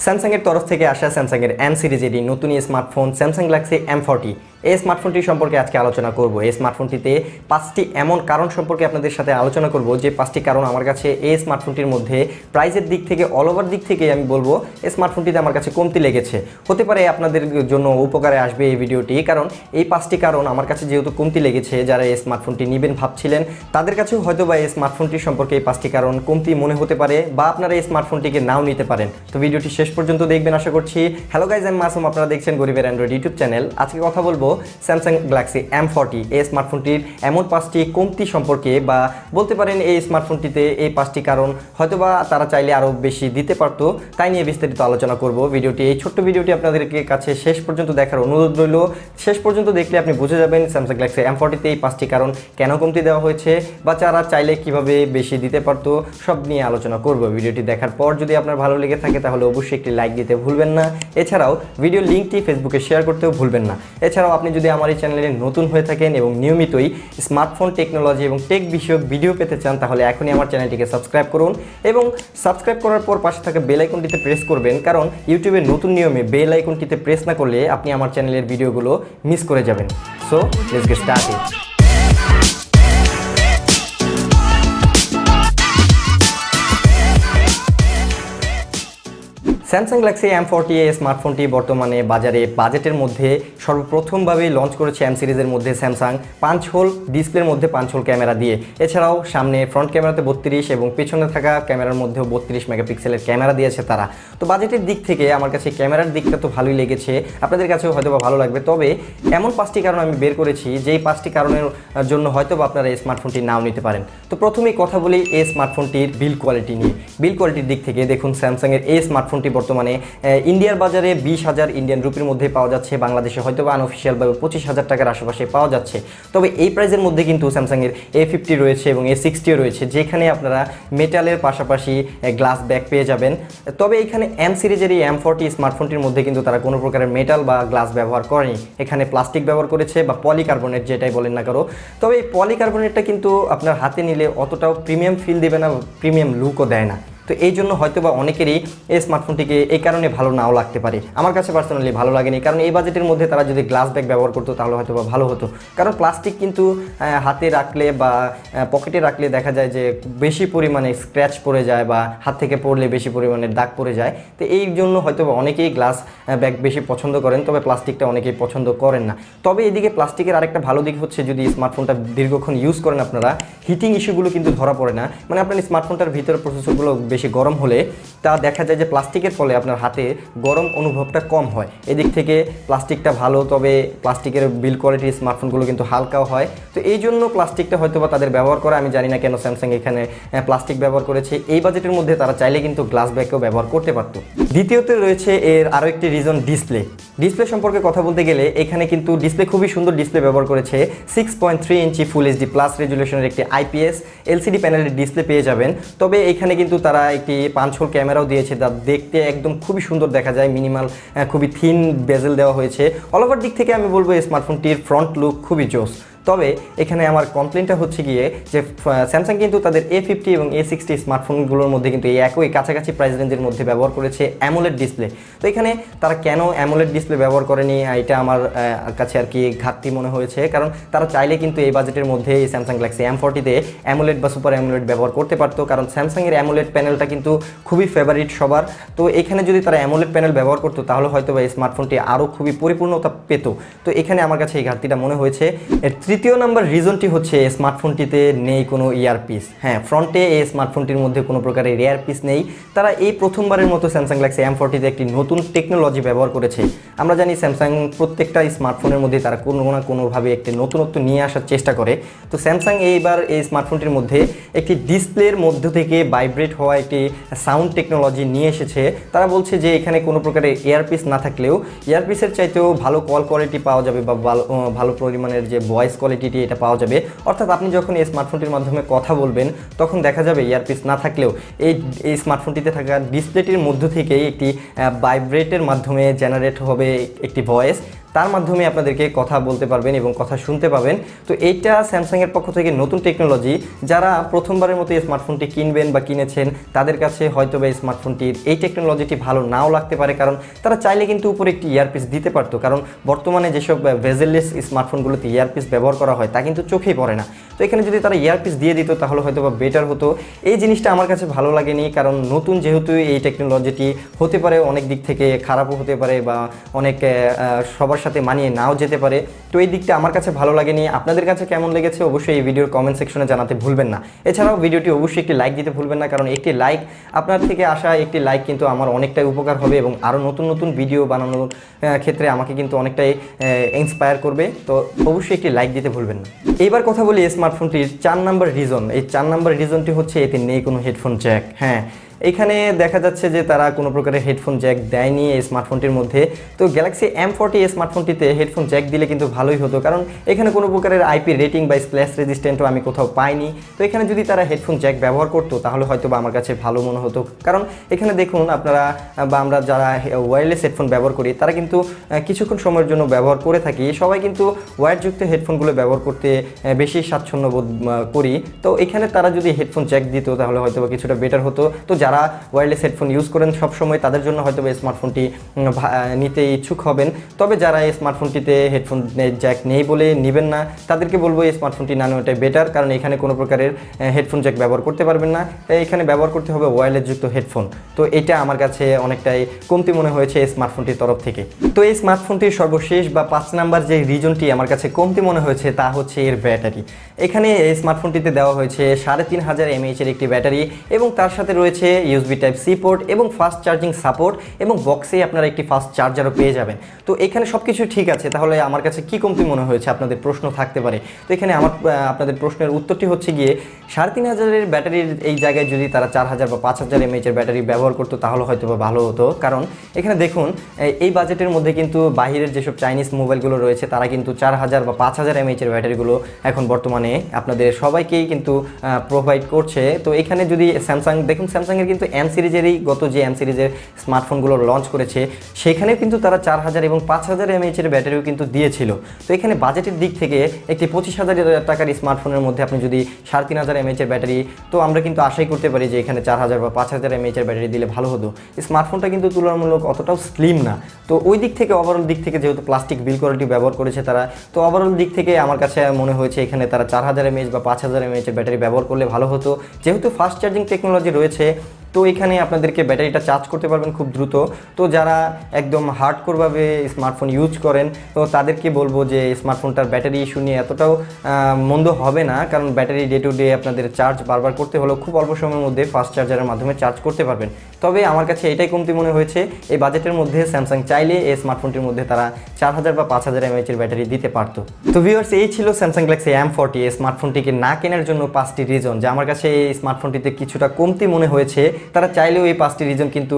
Samsung এর তরফ থেকে আসা স্যামসাং এর M সিরিজের নতুন স্মার্টফোন স্যামসাং গ্যালাক্সি M40 এই স্মার্টফোনটি সম্পর্কে আজকে আলোচনা করব। এই স্মার্টফোনটিতে 5টি এমন কারণ সম্পর্কে আপনাদের সাথে আলোচনা করব যে 5টি কারণ আমার কাছে এই স্মার্টফোনটির মধ্যে প্রাইসের দিক থেকে অল ওভার দিক থেকে আমি বলবো এই স্মার্টফোনটিতে আমার কাছে কমতি লেগেছে। হতে পারে আপনাদের জন্য উপকারে আসবে এই ভিডিওটি, কারণ এই 5টি কারণ আমার কাছে যেহেতু কমতি লেগেছে, যারা এই স্মার্টফোনটি নেবেন ভাবছিলেন তাদের কাছেও হয়তো বা এই স্মার্টফোনটি সম্পর্কে এই 5টি কারণ কমতি মনে হতে পারে, বা আপনারা এই স্মার্টফোনটিকে নাও নিতে পারেন। তো ভিডিওটি শেষ পর্যন্ত দেখবেন আশা করছি। হ্যালো গাইজ, আমি মাসুম, আপনারা দেখছেন গরিবের অ্যান্ড্রয়েড ইউটিউব চ্যানেল। আজকে কথা বলবো স্যামসাং গ্যালাক্সি M40 এই স্মার্টফোনটির এমন 5টি কমতি সম্পর্কে, বা বলতে পারেন এই স্মার্টফোনটিতে এই 5টি কারণ হয়তোবা তারা চাইলে আরও বেশি দিতে পারতো, তাই নিয়ে বিস্তারিত আলোচনা করব। ভিডিওটি এই ছোট্ট ভিডিওটি আপনাদেরকে কাছে শেষ পর্যন্ত দেখার অনুরোধ রইল। শেষ পর্যন্ত দেখলে আপনি বুঝে যাবেন স্যামসাং গ্যালাক্সি M40তে এই 5টি কারণ কেন কমতি দেওয়া হয়েছে, বা যারা চাইলে কিভাবে বেশি দিতে পারতো, সব নিয়ে আলোচনা করব। ভিডিওটি দেখার পর যদি আপনার ভালো লেগে থাকে তাহলে অবশ্যই একটি লাইক দিতে ভুলবেন না। এছাড়াও ভিডিও লিঙ্কটি ফেসবুকে শেয়ার করতেও ভুলবেন না। এছাড়াও আপনি যদি আমার এই চ্যানেলে নতুন হয়ে থাকেন এবং নিয়মিতই স্মার্টফোন টেকনোলজি এবং টেক বিষয়ক ভিডিও পেতে চান তাহলে এখনই আমার চ্যানেলটিকে সাবস্ক্রাইব করুন, এবং সাবস্ক্রাইব করার পর পাশে থাকা বেল আইকনটিতে প্রেস করবেন, কারণ ইউটিউবের নতুন নিয়মে বেল আইকনটিতে প্রেস না করলে আপনি আমার চ্যানেলের ভিডিওগুলো মিস করে যাবেন। So let's get started. Samsung Galaxy M40 এই স্মার্টফোনটি বর্তমানে বাজারে বাজেটের মধ্যে সর্বপ্রথমভাবে লঞ্চ করেছে M সিরিজের মধ্যে স্যামসাং 5 হোল ডিসপ্লের মধ্যে 5 হোল ক্যামেরা দিয়ে। এছাড়াও সামনে ফ্রন্ট ক্যামেরাতে 32 এবং পেছনে থাকা ক্যামেরার মধ্যেও 32 মেগাপিক্সেলের ক্যামেরা দিয়েছে তারা। তো বাজেটের দিক থেকে আমার কাছে ক্যামেরার দিকটা তো ভালোই লেগেছে, আপনাদের কাছেও হয়তো বা ভালো লাগবে। তবে এমন 5টি কারণ আমি বের করেছি যেই 5টি কারণের জন্য হয়তো বা আপনারা এই স্মার্টফোনটি নাও নিতে পারেন। তো প্রথমেই কথা বলি এই স্মার্টফোনটির বিল কোয়ালিটি নিয়ে। বিল কোয়ালিটির দিক থেকে দেখুন, স্যামসাংয়ের এই স্মার্টফোনটি বর্তমানে ইন্ডিয়ার বাজারে 20,000 ইন্ডিয়ান রুপির মধ্যে পাওয়া যাচ্ছে, বাংলাদেশে হয়তো বা আনঅফিসিয়ালভাবে 25,000 টাকার আশেপাশে পাওয়া যাচ্ছে। তবে এই প্রাইসের মধ্যে কিন্তু স্যামসাংয়ের A50 রয়েছে এবং A60ও রয়েছে, যেখানে আপনারা মেটালের পাশাপাশি গ্লাস ব্যাক পেয়ে যাবেন। তবে এখানে M সিরিজের এই M40 স্মার্টফোনটির মধ্যে কিন্তু তারা কোনো প্রকারের মেটাল বা গ্লাস ব্যবহার করেনি, এখানে প্লাস্টিক ব্যবহার করেছে বা পলিকার্বনেট যেটাই বলেন না কারো। তবে এই পলিকার্বনেটটা কিন্তু আপনার হাতে নিলে অতটাও প্রিমিয়াম ফিল দেবে না, প্রিমিয়াম লুকও দেয় না। তো এই জন্য হয়তো বা অনেকেরই এই স্মার্টফোনটিকে এই কারণে ভালো নাও লাগতে পারে। আমার কাছে পার্সোনালি ভালো লাগেনি, কারণ এই বাজেটের মধ্যে তারা যদি গ্লাস ব্যাগ ব্যবহার করতো তাহলে হয়তো বা ভালো হতো। কারণ প্লাস্টিক কিন্তু হাতে রাখলে বা পকেটে রাখলে দেখা যায় যে বেশি পরিমাণে স্ক্র্যাচ পড়ে যায়, বা হাত থেকে পড়লে বেশি পরিমাণে দাগ পড়ে যায়। তো এই জন্য হয়তো বা অনেকেই গ্লাস ব্যাগ বেশি পছন্দ করেন, তবে প্লাস্টিকটা অনেকেই পছন্দ করেন না। তবে এদিকে প্লাস্টিকের আরেকটা ভালো দিক হচ্ছে, যদি স্মার্টফোনটা দীর্ঘক্ষণ ইউজ করেন আপনারা, হিটিং ইস্যুগুলো কিন্তু ধরা পড়ে না। মানে আপনার স্মার্টফোনটার ভিতরে প্রসেসরগুলো বেশি গরম হলে তা দেখা যায় যে প্লাস্টিকের ফলে আপনার হাতে গরম অনুভবটা কম হয়। এদিক থেকে প্লাস্টিকটা ভালো, তবে প্লাস্টিকের বিল কোয়ালিটির স্মার্টফোনগুলো কিন্তু হালকাও হয়। তো এই জন্য প্লাস্টিকটা হয়তো বা তাদের ব্যবহার করা, আমি জানি না কেন স্যামসাং এখানে প্লাস্টিক ব্যবহার করেছে। এই বাজেটের মধ্যে তারা চাইলে কিন্তু গ্লাস ব্যাগও ব্যবহার করতে পারতো। দ্বিতীয়ত রয়েছে এর আরও একটি রিজন, ডিসপ্লে সম্পর্কে কথা বলতে গেলে এখানে কিন্তু ডিসপ্লে খুবই সুন্দর ডিসপ্লে ব্যবহার করেছে। 6.3 ইঞ্চি ফুল এইচডি প্লাস রেজুলেশনের একটি IPS LCD প্যানেলের ডিসপ্লে পেয়ে যাবেন। তবে এখানে কিন্তু তারা একটি 5 হোল ক্যামেরাও দিয়েছে, যা দেখতে একদম খুবই সুন্দর দেখা যায়। মিনিমাল খুবই থিন বেজেল দেওয়া হয়েছে। অল ওভার দিক থেকে আমি বলবো এই স্মার্টফোনটির ফ্রন্ট লুক খুবই জোস। তবে এখানে আমার কমপ্লেনটা হচ্ছে গিয়ে যে স্যামসাং কিন্তু তাদের A50 এবং A60 স্মার্টফোনগুলোর মধ্যে কিন্তু এই একই কাছাকাছি প্রাইস রেঞ্জের মধ্যে ব্যবহার করেছে অ্যামোলেড ডিসপ্লে। তো এখানে তারা কেন অ্যামোলেড ডিসপ্লে ব্যবহার করেনি, এটা আমার কাছে আর কি ঘাটতি মনে হয়েছে। কারণ তারা চাইলে কিন্তু এই বাজেটের মধ্যে এই স্যামসাং গ্যালাক্সি M40তে অ্যামোলেড বা সুপার অ্যামোলেড ব্যবহার করতে পারতো, কারণ স্যামসাংয়ের অ্যামোলেড প্যানেলটা কিন্তু খুবই ফেভারিট সবার। তো এখানে যদি তারা অ্যামোলেড প্যানেল ব্যবহার করতো তাহলে হয়তো বা এই স্মার্টফোনটি আরও খুবই পরিপূর্ণতা পেত। তো এখানে আমার কাছে এই ঘাটতিটা মনে হয়েছে। তৃতীয় নম্বর রিজনটি হচ্ছে স্মার্টফোনটিতে নেই কোনো ইয়ারপিস। হ্যাঁ, ফ্রন্টে এই স্মার্টফোনটির মধ্যে কোনো প্রকারের ইয়ারপিস নেই। তারা এই প্রথমবারের মতো স্যামসাং গ্যালাক্সি M40তে একটি নতুন টেকনোলজি ব্যবহার করেছে। আমরা জানি স্যামসাং প্রত্যেকটা স্মার্টফোনের মধ্যে তারা কোনো না কোনোভাবে একটি নতুনত্ব নিয়ে আসার চেষ্টা করে। তো স্যামসাং এইবার এই স্মার্টফোনটির মধ্যে একটি ডিসপ্লের মধ্য থেকে ভাইব্রেট হওয়া একটি সাউন্ড টেকনোলজি নিয়ে এসেছে। তারা বলছে যে এখানে কোনো প্রকারের ইয়ারপিস না থাকলেও ইয়ারপিসের চাইতেও ভালো কল কোয়ালিটি পাওয়া যাবে, বা ভালো পরিমাণের যে ভয়েস কোয়ালিটিটি এটা পাওয়া যাবে। অর্থাৎ আপনি যখন এই স্মার্টফোনটির মাধ্যমে কথা বলবেন তখন দেখা যাবে ইয়ারপিস না থাকলেও এই স্মার্টফোনটিতে থাকা ডিসপ্লেটির মধ্য থেকেই একটি ভাইব্রেটের মাধ্যমে জেনারেট হবে একটি ভয়েস। তার মাধ্যমে আপনাদেরকে কথা বলতে পারবেন এবং কথা শুনতে পাবেন। তো এইটা স্যামসাংয়ের পক্ষ থেকে নতুন টেকনোলজি। যারা প্রথমবারের মতো এই স্মার্টফোনটি কিনবেন বা কিনেছেন তাদের কাছে হয়তো বা এই স্মার্টফোনটির এই টেকনোলজিটি ভালো নাও লাগতে পারে, কারণ তারা চাইলে কিন্তু উপরে একটি ইয়ারপিস দিতে পারতো। কারণ বর্তমানে যেসব ভেজেললেস স্মার্টফোনগুলোতে ইয়ারপিস ব্যবহার করা হয় তা কিন্তু চোখেই পড়ে না। তো এখানে যদি তারা ইয়ারপিস দিয়ে দিত তাহলে হয়তো বা বেটার হতো। এই জিনিসটা আমার কাছে ভালো লাগেনি, কারণ নতুন যেহেতু এই টেকনোলজিটি হতে পারে অনেক দিক থেকে খারাপও হতে পারে বা অনেক সবার সাথে মানিয়ে নাও যেতে পারে। তো এই দিকটা আমার কাছে ভালো লাগেনি। আপনাদের কাছে কেমন লেগেছে অবশ্যই এই ভিডিওর কমেন্ট সেকশনে জানাতে ভুলবেন না। এছাড়াও ভিডিওটি অবশ্যই একটি লাইক দিতে ভুলবেন না, কারণ একটি লাইক আপনার থেকে আসা একটি লাইক কিন্তু আমার অনেকটাই উপকার হবে এবং আরও নতুন নতুন ভিডিও বানানোর ক্ষেত্রে আমাকে কিন্তু অনেকটাই ইন্সপায়ার করবে। তো অবশ্যই একটি লাইক দিতে ভুলবেন না। এইবার কথা বলি স্মার্টফোনটির 4 নম্বর রিজন। এই 4 নম্বর রিজনটি হচ্ছে এতে নেই কোনো হেডফোন জ্যাক। হ্যাঁ, এখানে দেখা যাচ্ছে যে তারা কোনো প্রকারের হেডফোন জ্যাক দেয়নি এই স্মার্টফোনটির মধ্যে। তো গ্যালাক্সি M40 এই স্মার্টফোনটিতে হেডফোন জ্যাক দিলে কিন্তু ভালোই হতো, কারণ এখানে কোনো প্রকারের আইপি রেটিং বা স্প্ল্যাশ রেজিস্ট্যান্টও আমি কোথাও পাইনি। তো এখানে যদি তারা হেডফোন জ্যাক ব্যবহার করতো তাহলে হয়তো বা আমার কাছে ভালো মনে হতো। কারণ এখানে দেখুন আপনারা বা আমরা যারা ওয়্যারলেস হেডফোন ব্যবহার করি তারা কিন্তু কিছুক্ষণ সময়ের জন্য ব্যবহার করে থাকি, সবাই কিন্তু ওয়্যারযুক্ত হেডফোনগুলো ব্যবহার করতে বেশি স্বাচ্ছন্দ্য বোধ করি। তো এখানে তারা যদি হেডফোন জ্যাক দিত তাহলে হয়তো বা কিছুটা বেটার হতো। তো যারা ওয়্যারলেস হেডফোন ইউজ করেন সবসময় তাদের জন্য হয়তো এই স্মার্টফোনটি নিতে ইচ্ছুক হবেন। তবে যারা এই স্মার্টফোনটিতে হেডফোন জ্যাক নেই বলে নেবেন না তাদেরকে বলবো এই স্মার্টফোনটি না নেওয়াটাই বেটার, কারণ এখানে কোনো প্রকারের হেডফোন জ্যাক ব্যবহার করতে পারবেন না। এখানে ব্যবহার করতে হবে ওয়্যারলেসযুক্ত হেডফোন। তো এটা আমার কাছে অনেকটাই কমতি মনে হয়েছে এই স্মার্টফোনটির তরফ থেকে। তো এই স্মার্টফোনটির সর্বশেষ বা 5 নাম্বার যে রিজনটি আমার কাছে কমতি মনে হয়েছে তা হচ্ছে এর ব্যাটারি। এখানে এই স্মার্টফোনটিতে দেওয়া হয়েছে 3500 mAh এর একটি ব্যাটারি এবং তার সাথে রয়েছে USB Type-C পোর্ট এবং ফাস্ট চার্জিং সাপোর্ট এবং বক্সে আপনারা একটি ফাস্ট চার্জারও পেয়ে যাবেন। তো এখানে সব কিছু ঠিক আছে, তাহলে আমার কাছে কি কমতি মনে হয়েছে আপনাদের প্রশ্ন থাকতে পারে। তো এখানে আপনাদের প্রশ্নের উত্তরটি হচ্ছে গিয়ে 3500 ব্যাটারির এই জায়গায় যদি তারা 4000 বা 5000 mAh এর ব্যাটারি ব্যবহার করতো তাহলে হয়তো বা ভালো হতো। কারণ এখানে দেখুন এই বাজেটের মধ্যে কিন্তু বাহিরের যেসব চাইনিজ মোবাইলগুলো রয়েছে তারা কিন্তু 4000 বা 5000 mAh এর ব্যাটারিগুলো এখন বর্তমানে আপনাদের সবাইকেই কিন্তু প্রোভাইড করছে। তো এখানে যদি স্যামসাং দেখুন, স্যামসাংয়ের কিন্তু M সিরিজেরই গত যে M সিরিজের স্মার্টফোনগুলো লঞ্চ করেছে সেখানেও কিন্তু তারা 4000 এবং 5000 mAh এর ব্যাটারিও কিন্তু দিয়েছিল। তো এখানে বাজেটের দিক থেকে একটি 25,000 টাকার স্মার্টফোনের মধ্যে আপনি যদি 3500 mAh এর ব্যাটারি, তো আমরা কিন্তু আশাই করতে পারি যে এখানে 4000 বা 5000 mAh এর ব্যাটারি দিলে ভালো হতো। স্মার্টফোনটা কিন্তু তুলনামূলক অতটাও স্লিম না। তো ওই দিক থেকে ওভারঅল দিক থেকে যেহেতু প্লাস্টিক বিল কোয়ালিটি ব্যবহার করেছে তারা, তো ওভারঅল দিক থেকে আমার কাছে মনে হয়েছে এখানে তারা 4000 mAh বা 5000 mAh এর ব্যাটারি ব্যবহার করলে ভালো হতো। যেহেতু ফাস্ট চার্জিং টেকনোলজি রয়েছে তো এখানে আপনাদেরকে ব্যাটারিটা চার্জ করতে পারবেন খুব দ্রুত। তো যারা একদম হার্ডকোরভাবে স্মার্টফোন ইউজ করেন তো তাদেরকে বলবো যে স্মার্টফোনটার ব্যাটারি ইস্যু নিয়ে এতটাও মন্দ হবে না, কারণ ব্যাটারি ডে টু ডে আপনাদের চার্জ বারবার করতে হলেও খুব অল্প সময়ের মধ্যে ফাস্ট চার্জারের মাধ্যমে চার্জ করতে পারবেন। তবে আমার কাছে এটাই কমতি মনে হয়েছে, এই বাজেটের মধ্যে স্যামসাং চাইলে এই স্মার্টফোনটির মধ্যে তারা 4000 বা 5000 mAh এর ব্যাটারি দিতে পারতো। তো ভিউয়ার্স, এই ছিল স্যামসাং গ্যালাক্সি M40 এই স্মার্টফোনটিকে না কেনার জন্য 5টি রিজন যে আমার কাছে এই স্মার্টফোনটিতে কিছুটা কমতি মনে হয়েছে। তারা চাইলেও এই 5টি রিজন কিন্তু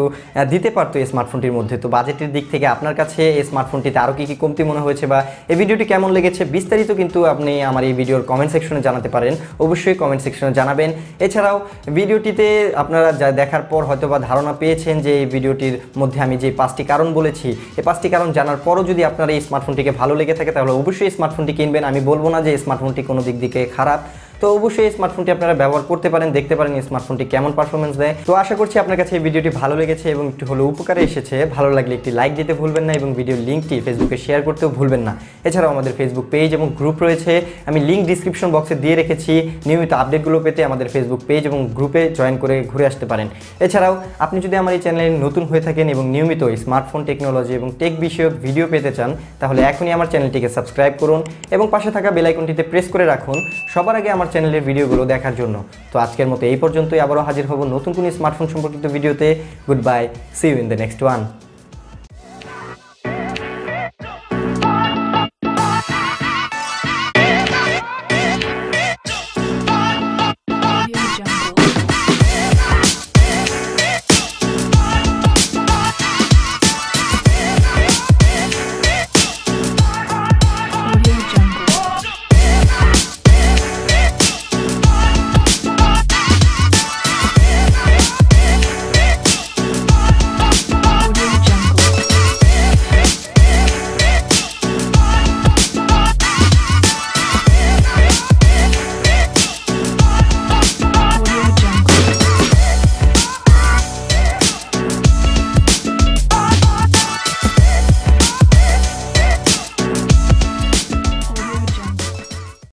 দিতে পারতো এই স্মার্টফোনটির মধ্যে। তো বাজেটের দিক থেকে আপনার কাছে এই স্মার্টফোনটিতে আরও কী কী কমতি মনে হয়েছে বা এই ভিডিওটি কেমন লেগেছে বিস্তারিত কিন্তু আপনি আমার এই ভিডিওর কমেন্ট সেকশনে জানাতে পারেন। অবশ্যই কমেন্ট সেকশনে জানাবেন। এছাড়াও ভিডিওটিতে আপনারা যা দেখার পর হয়তো বা ধারণা পেয়েছেন যে এই ভিডিওটির মধ্যে আমি যে 5টি কারণ বলেছি, এই 5টি কারণ জানার পরও যদি আপনার এই স্মার্টফোনটিকে ভালো লেগে থাকে তাহলে অবশ্যই স্মার্টফোনটি কিনবেন। আমি বলবো না যে স্মার্টফোনটি কোনো দিক থেকে খারাপ। তো অবশ্যই এই স্মার্টফোনটি আপনারা ব্যবহার করতে পারেন, দেখতে পারেন স্মার্টফোনটি কেমন পারফরমেন্স দেয়। তো আশা করছি আপনার কাছে এই ভিডিওটি ভালো লেগেছে এবং একটু হলেও উপকারে এসেছে। ভালো লাগলে একটি লাইক দিতে ভুলবেন না এবং ভিডিওর লিঙ্কটি ফেসবুকে শেয়ার করতেও ভুলবেন না। এছাড়াও আমাদের ফেসবুক পেজ এবং গ্রুপ রয়েছে, আমি লিঙ্ক ডিসক্রিপশন বক্সে দিয়ে রেখেছি। নিয়মিত আপডেটগুলো পেতে আমাদের ফেসবুক পেজ এবং গ্রুপে জয়েন করে ঘুরে আসতে পারেন। এছাড়াও আপনি যদি আমার এই চ্যানেলে নতুন হয়ে থাকেন এবং নিয়মিত স্মার্টফোন টেকনোলজি এবং টেক বিষয়ক ভিডিও পেতে চান তাহলে এখনই আমার চ্যানেলটিকে সাবস্ক্রাইব করুন এবং পাশে থাকা বেল আইকনটিতে প্রেস করে রাখুন সবার আগে আমার চ্যানেলের ভিডিওগুলো দেখার জন্য। তো আজকের মতো এই পর্যন্তই, আবারও হাজির হব নতুন কোনো স্মার্টফোন সম্পর্কিত ভিডিওতে। Good bye, see you in the next one.